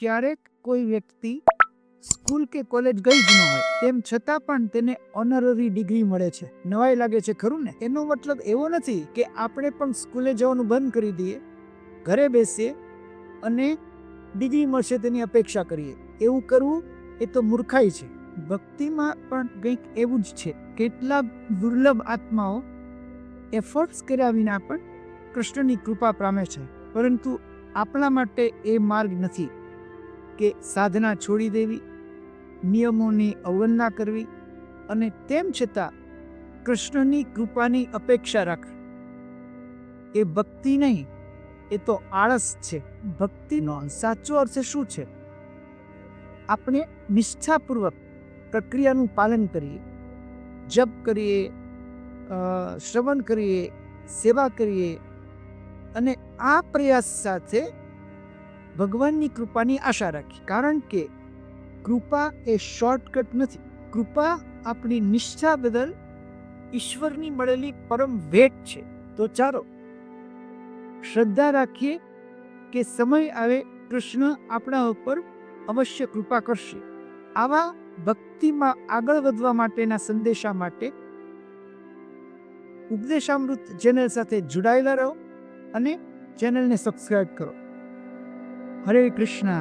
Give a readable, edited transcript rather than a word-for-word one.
ક્યારેક કોઈ વ્યક્તિ સ્કૂલ કે કોલેજ ગઈ જ ન હોય તેમ છતાં પણ તેને ઓનરરી ડિગ્રી મળે છે. નવાઈ લાગે છે ખરું ને? એનો મતલબ એવો નથી કે આપણે પણ સ્કૂલે જવાનું બંધ કરી દઈએ, ઘરે બેસીએ અને ડિગ્રી મળશે તેની અપેક્ષા કરીએ. એવું કરવું એ તો મૂર્ખાઈ છે. ભક્તિમાં પણ કંઈક એવું જ છે. કેટલાક દુર્લભ આત્માઓ એફર્ટ્સ કર્યા વિના પણ કૃષ્ણની કૃપા પામે છે, પરંતુ આપણા માટે એ માર્ગ નથી કે સાધના છોડી દેવી, નિયમોની અવગણના કરવી અને તેમ છતાં કૃષ્ણની કૃપાની અપેક્ષા રાખવી. એ ભક્તિ નહીં, એ તો આળસ છે. ભક્તિનો સાચો અર્થ શું છે? આપણે નિષ્ઠાપૂર્વક પ્રક્રિયાનું પાલન કરીએ, જપ કરીએ, શ્રવણ કરીએ, સેવા કરીએ અને આ પ્રયાસ સાથે ભગવાનની કૃપાની આશા રાખી. કારણ કે કૃપા એ શોર્ટકટ નથી. કૃપા આપણી નિષ્ઠા બદલ ઈશ્વરની મળેલી પરમ ભેટ છે. તો ચાલો શ્રદ્ધા રાખીએ કે સમય આવે કૃષ્ણ આપણા ઉપર અવશ્ય કૃપા કરશે. આવા ભક્તિમાં આગળ વધવા માટેના સંદેશા માટે ઉપદેશામૃત ચેનલ સાથે જોડાયેલા રહો અને ચેનલને સબસ્ક્રાઇબ કરો. હરે કૃષ્ણ.